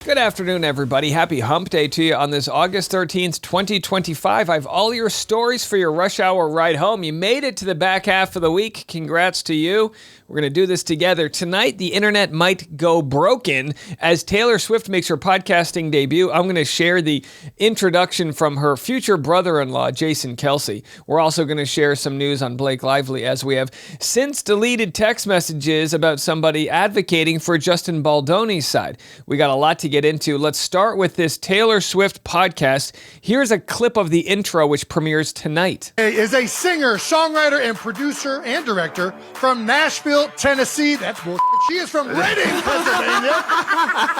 Good afternoon, everybody. Happy Hump Day to you on this August 13th, 2025. I have all your stories for your rush hour ride home. You made it to the back half of the week. Congrats to you. We're going to do this together. Tonight, the internet might go broken as Taylor Swift makes her podcasting debut. I'm going to share the introduction from her future brother-in-law, Jason Kelce. We're also going to share some news on Blake Lively, as we have since deleted text messages about somebody advocating for Justin Baldoni's side. We got a lot to get into. Let's start with this Taylor Swift podcast. Here's a clip of the intro, which premieres tonight. Is a singer, songwriter, and producer and director from Nashville, Tennessee. That's bullshit. She is from Reading, Pennsylvania.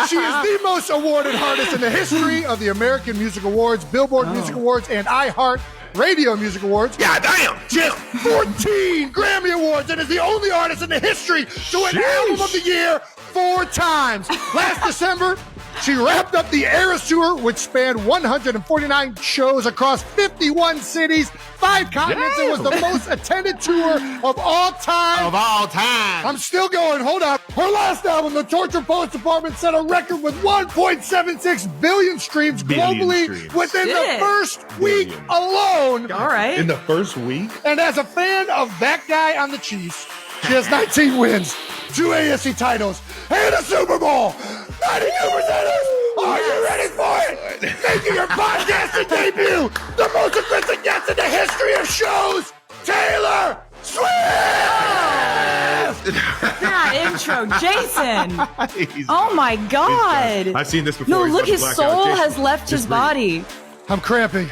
She is the most awarded artist in the history of the American Music Awards, Billboard Music Awards, and iHeart Radio Music Awards. Yeah, damn. She has 14 Grammy Awards and is the only artist in the history to win Album of the Year 4 times. Last December, she wrapped up the Eras Tour, which spanned 149 shows across 51 cities, 5 continents. It was the most attended tour of all time. Of all time. I'm still going. Hold up. Her last album, The Torture Poets Department, set a record with 1.76 billion streams globally within the first week alone. All right. In the first week? And as a fan of that guy on the Chiefs, she has 19 wins, 2 AFC titles, and a Super Bowl. 92%ers, are you ready for it? Making her podcasting debut, the most expensive guest in the history of shows, Taylor Swift! That intro, Jason. Oh my God. I've seen this before. No, He's look, about to his black soul out. Jason, has left his just breathe. body. I'm cramping.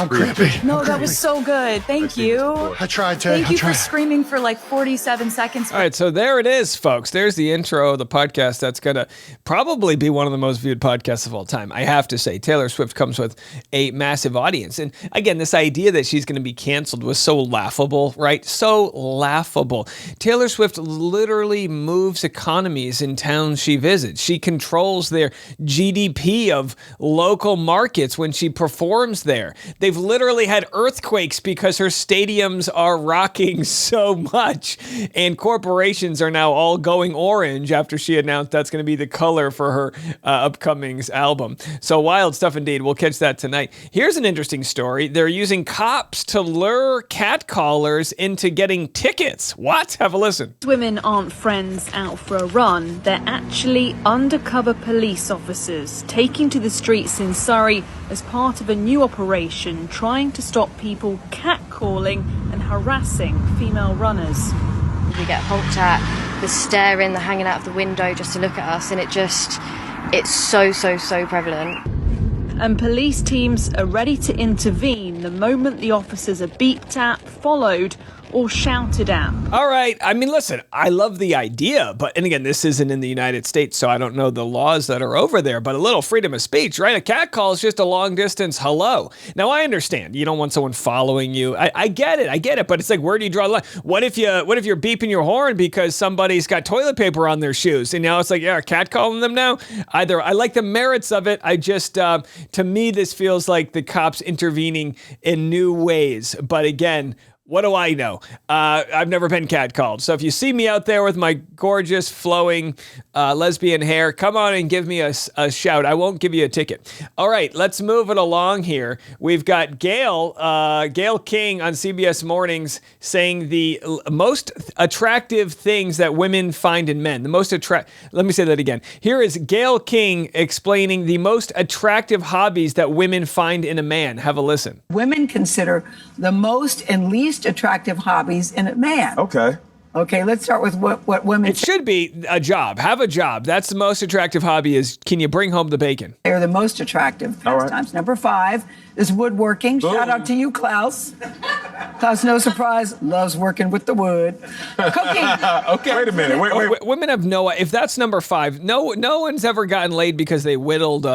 I'm breathe. cramping. No, that was so good. Thank I've seen this you. before. I tried, Tay. Thank you for screaming for like 47 seconds. All right, so there it is, folks. There's the intro of the podcast. That's going to probably be one of the most viewed podcasts of all time. I have to say, Taylor Swift comes with a massive audience. And again, this idea that she's going to be canceled was so laughable, right? So laughable. Taylor Swift literally moves economies in towns she visits. She controls their GDP of local markets when she performs there. They've literally had earthquakes because her stadiums are rocking so much, and corporations are now all going orange after she announced that's going to be the color for her upcoming album. So wild stuff indeed. We'll catch that tonight. Here's an interesting story. They're using cops to lure catcallers into getting tickets. What? Have a listen. Women aren't friends out for a run. They're actually undercover police officers taking to the streets in Surrey as part of a new operation trying to stop people catcalling and harassing female runners. We get honked at, the staring, the hanging out of the window just to look at us, and it's so prevalent. And police teams are ready to intervene the moment the officers are beeped at, followed, or shouted at. All right. I mean, listen, I love the idea, and again, this isn't in the United States, so I don't know the laws that are over there, but a little freedom of speech, right? A cat call is just a long distance hello. Now, I understand you don't want someone following you. I get it, but it's like, where do you draw the line? What if you're beeping your horn because somebody's got toilet paper on their shoes? And now it's like, yeah, cat calling them now? Either I like the merits of it. I just, to me, this feels like the cops intervening in new ways. But again, what do I know? I've never been catcalled. So if you see me out there with my gorgeous, flowing lesbian hair, come on and give me a shout. I won't give you a ticket. All right, let's move it along here. We've got Gail King on CBS Mornings saying the most attractive things that women find in men. Let me say that again. Here is Gail King explaining the most attractive hobbies that women find in a man. Have a listen. Women consider the most and least attractive hobbies in a man. Okay, let's start with what women It should be a job. Have a job. That's the most attractive hobby is, can you bring home the bacon? say are the most attractive pastimes. Number 5 is woodworking. Shout out to you, Klaus. Klaus, no surprise, loves working with the wood. Cooking. Okay. Wait a minute. Wait. Women have no. If that's number 5, no one's ever gotten laid because they whittled,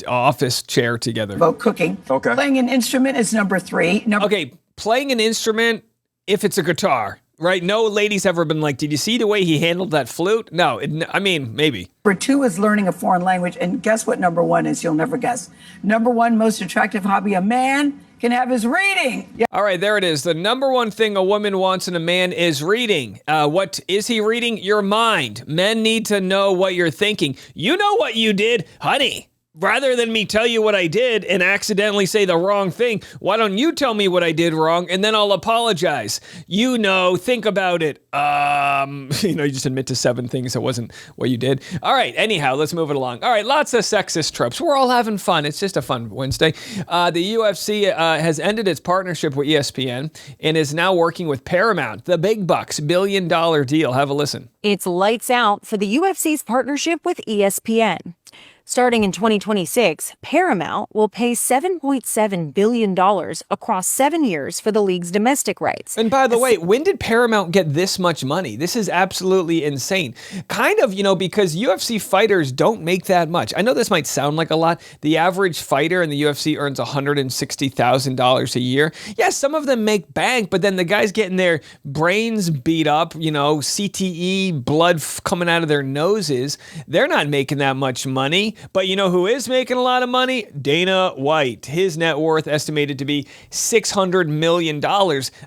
office chair together. About cooking. Okay. Playing an instrument is number 3. Okay, playing an instrument, if it's a guitar, right? No lady's ever been like, did you see the way he handled that flute? No, maybe. Number 2 is learning a foreign language. And guess what number 1 is? You'll never guess. Number 1 most attractive hobby a man can have his reading. Yeah. All right, there it is. The number one thing a woman wants in a man is reading. What is he reading? Your mind. Men need to know what you're thinking. You know what you did, honey. Rather than me tell you what I did and accidentally say the wrong thing, why don't you tell me what I did wrong and then I'll apologize? Think about it. You just admit to 7 things that wasn't what you did. All right, anyhow, let's move it along. All right, lots of sexist tropes. We're all having fun. It's just a fun Wednesday. The UFC has ended its partnership with ESPN and is now working with Paramount, the big bucks, $1 billion deal. Have a listen. It's lights out for the UFC's partnership with ESPN. Starting in 2026, Paramount will pay $7.7 billion across 7 years for the league's domestic rights. And by the way, when did Paramount get this much money? This is absolutely insane. Kind of, because UFC fighters don't make that much. I know this might sound like a lot. The average fighter in the UFC earns $160,000 a year. Yes, some of them make bank, but then the guys getting their brains beat up, CTE, blood coming out of their noses, they're not making that much money. But you know who is making a lot of money? Dana White. His net worth estimated to be $600 million.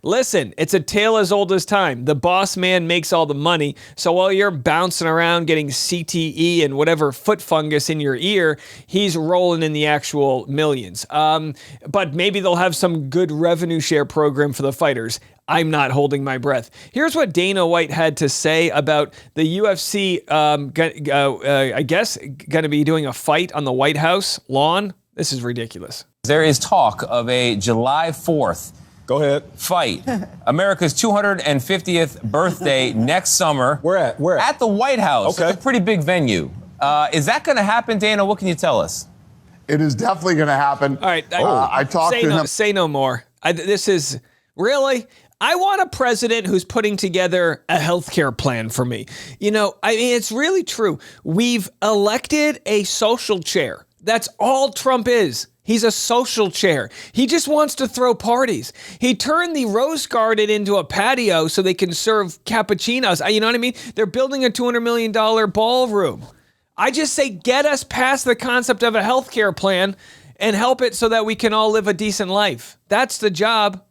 Listen, it's a tale as old as time. The boss man makes all the money. So while you're bouncing around getting CTE and whatever foot fungus in your ear, he's rolling in the actual millions. But maybe they'll have some good revenue share program for the fighters. I'm not holding my breath. Here's what Dana White had to say about the UFC, I guess, going to be doing a fight on the White House lawn. This is ridiculous. There is talk of a July 4th fight. America's 250th birthday next summer. Where at? At the White House. Okay. It's a pretty big venue. Is that going to happen, Dana? What can you tell us? It is definitely going to happen. All right. I talked to him. Say no more. This is really... I want a president who's putting together a healthcare plan for me. It's really true. We've elected a social chair. That's all Trump is. He's a social chair. He just wants to throw parties. He turned the Rose Garden into a patio so they can serve cappuccinos. You know what I mean? They're building a $200 million ballroom. I just say get us past the concept of a healthcare plan and help it so that we can all live a decent life. That's the job.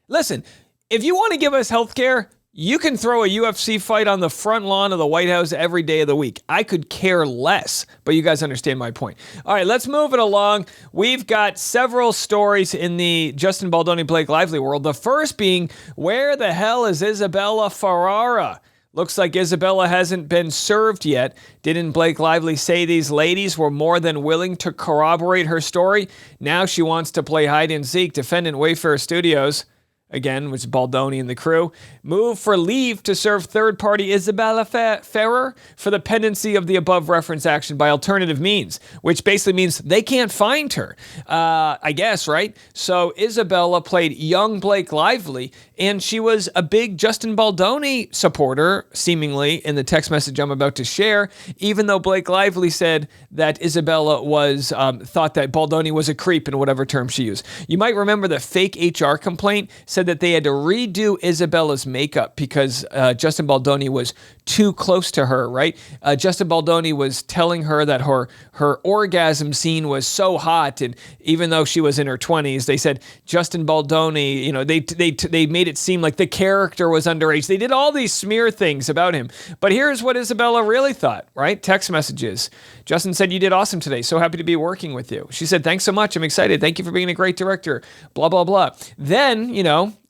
Listen, if you want to give us health care, you can throw a UFC fight on the front lawn of the White House every day of the week. I could care less, but you guys understand my point. All right, let's move it along. We've got several stories in the Justin Baldoni, Blake Lively world. The first being, where the hell is Isabella Ferrara? Looks like Isabella hasn't been served yet. Didn't Blake Lively say these ladies were more than willing to corroborate her story? Now she wants to play hide and seek. Defendant Wayfair Studios, again, which is Baldoni and the crew, move for leave to serve third-party Isabella Ferrara for the pendency of the above-referenced action by alternative means, which basically means they can't find her, I guess, right? So Isabella played young Blake Lively, and she was a big Justin Baldoni supporter, seemingly, in the text message I'm about to share, even though Blake Lively said that Isabella was thought that Baldoni was a creep in whatever term she used. You might remember the fake HR complaint said that they had to redo Isabella's makeup because Justin Baldoni was too close to her, right? Justin Baldoni was telling her that her orgasm scene was so hot, and even though she was in her 20s, they said Justin Baldoni, they made it seem like the character was underage. They did all these smear things about him. But here's what Isabella really thought, right? Text messages. Justin said, "You did awesome today. So happy to be working with you." She said, "Thanks so much. I'm excited. Thank you for being a great director." Blah, blah, blah. Then,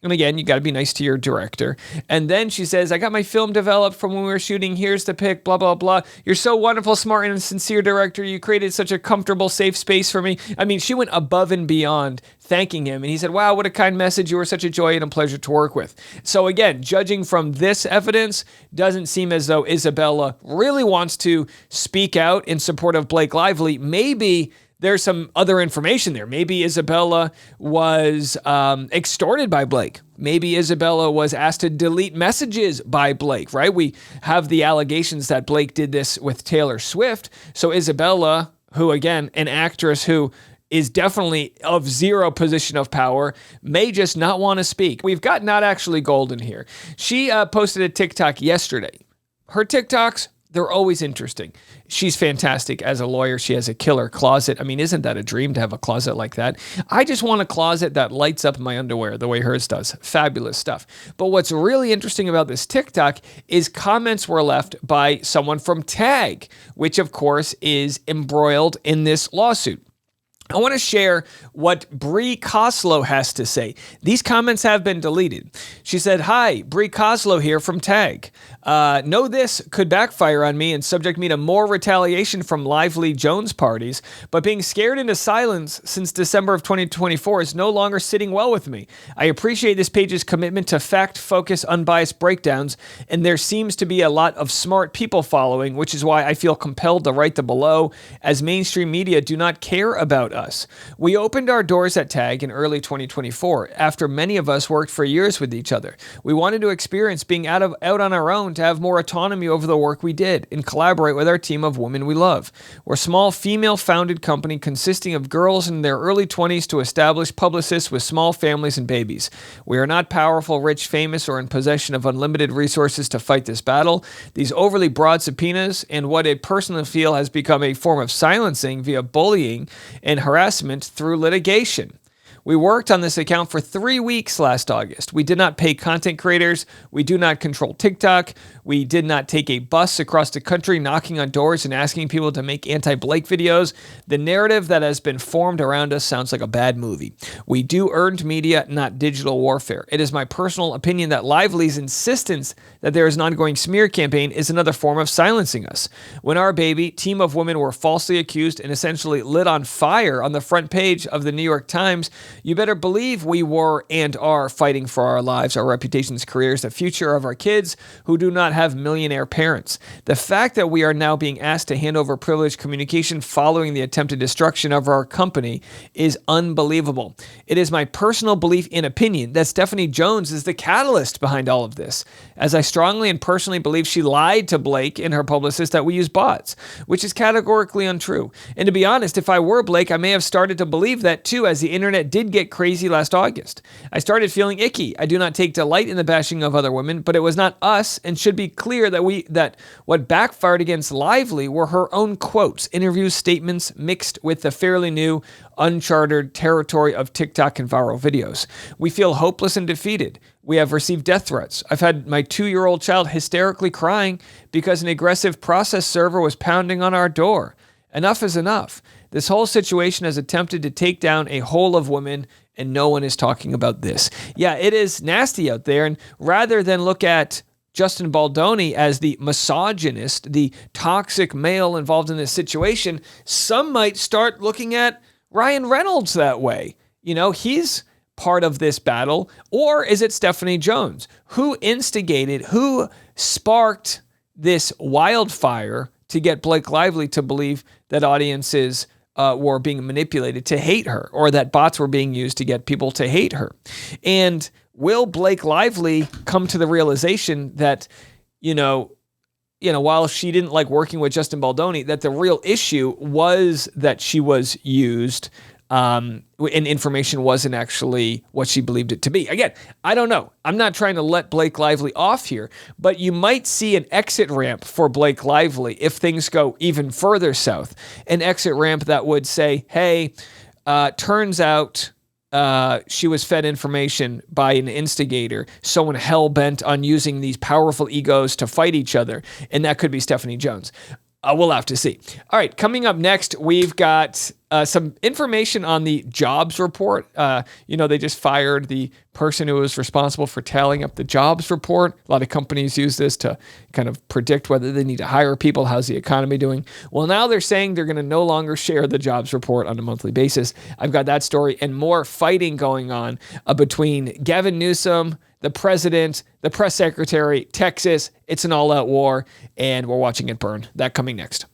and again, you got to be nice to your director. And then she says, "I got my film developed from when we were shooting. Here's the pic, blah, blah, blah. You're so wonderful, smart, and sincere director. You created such a comfortable, safe space for me." I mean, she went above and beyond thanking him. And he said, "Wow, what a kind message. You were such a joy and a pleasure to work with." So again, judging from this evidence, doesn't seem as though Isabella really wants to speak out in support of Blake Lively. Maybe there's some other information there. Maybe Isabella was extorted by Blake. Maybe Isabella was asked to delete messages by Blake, right? We have the allegations that Blake did this with Taylor Swift. So Isabella, who again, an actress who is definitely of zero position of power, may just not want to speak. We've got Not Actually Golden here. She posted a TikTok yesterday. Her TikToks, They're always interesting. She's fantastic as a lawyer. She has a killer closet. I mean, isn't that a dream to have a closet like that? I just want a closet that lights up my underwear the way hers does. Fabulous stuff. But what's really interesting about this TikTok is comments were left by someone from Tag, which of course is embroiled in this lawsuit. I want to share what Bri Coslo has to say. These comments have been deleted. She said, "Hi, Bri Coslo here from Tag. Know this could backfire on me and subject me to more retaliation from lively Jones parties, but being scared into silence since December of 2024 is no longer sitting well with me. I appreciate this page's commitment to fact-focused, unbiased breakdowns, and there seems to be a lot of smart people following, which is why I feel compelled to write the below, as mainstream media do not care about us. We opened our doors at Tag in early 2024 after many of us worked for years with each other. We wanted to experience being out on our own to have more autonomy over the work we did and collaborate with our team of women we love. We're a small female-founded company consisting of girls in their early 20s to established publicists with small families and babies. We are not powerful, rich, famous, or in possession of unlimited resources to fight this battle. These overly broad subpoenas and what I personally feel has become a form of silencing via bullying and harassment through litigation. We worked on this account for 3 weeks last August. We did not pay content creators. We do not control TikTok. We did not take a bus across the country knocking on doors and asking people to make anti-Blake videos. The narrative that has been formed around us sounds like a bad movie. We do earned media, not digital warfare. It is my personal opinion that Lively's insistence that there is an ongoing smear campaign is another form of silencing us. When our baby team of women were falsely accused and essentially lit on fire on the front page of the New York Times, you better believe we were and are fighting for our lives, our reputations, careers, the future of our kids who do not have millionaire parents. The fact that we are now being asked to hand over privileged communication following the attempted destruction of our company is unbelievable. It is my personal belief and opinion that Stephanie Jones is the catalyst behind all of this, as I strongly and personally believe she lied to Blake and her publicist that we use bots, which is categorically untrue. And to be honest, if I were Blake, I may have started to believe that too, as the internet did get crazy last August. I started feeling icky. I do not take delight in the bashing of other women, but it was not us, and should be clear that what backfired against Lively were her own quotes, interviews, statements mixed with the fairly new, uncharted territory of TikTok and viral videos. We feel hopeless and defeated. We have received death threats. I've had my 2-year-old child hysterically crying because an aggressive process server was pounding on our door. Enough is enough. This whole situation has attempted to take down a whole of women, and no one is talking about this. Yeah, it is nasty out there, and rather than look at Justin Baldoni as the misogynist, the toxic male involved in this situation, some might start looking at Ryan Reynolds that way. You know, he's part of this battle. Or is it Stephanie Jones? Who instigated, who sparked this wildfire to get Blake Lively to believe that audiences were being manipulated to hate her, or that bots were being used to get people to hate her? And will Blake Lively come to the realization that, while she didn't like working with Justin Baldoni, that the real issue was that she was used, and information wasn't actually what she believed it to be? Again, I don't know. I'm not trying to let Blake Lively off here, but you might see an exit ramp for Blake Lively if things go even further south. An exit ramp that would say, hey, turns out she was fed information by an instigator, someone hell-bent on using these powerful egos to fight each other, and that could be Stephanie Jones. We'll have to see. All right, coming up next, we've got some information on the jobs report. They just fired the person who was responsible for tallying up the jobs report. A lot of companies use this to kind of predict whether they need to hire people. How's the economy doing? Well, now they're saying they're going to no longer share the jobs report on a monthly basis. I've got that story and more fighting going on between Gavin Newsom, the president, the press secretary, Texas. It's an all-out war, and we're watching it burn. That coming next.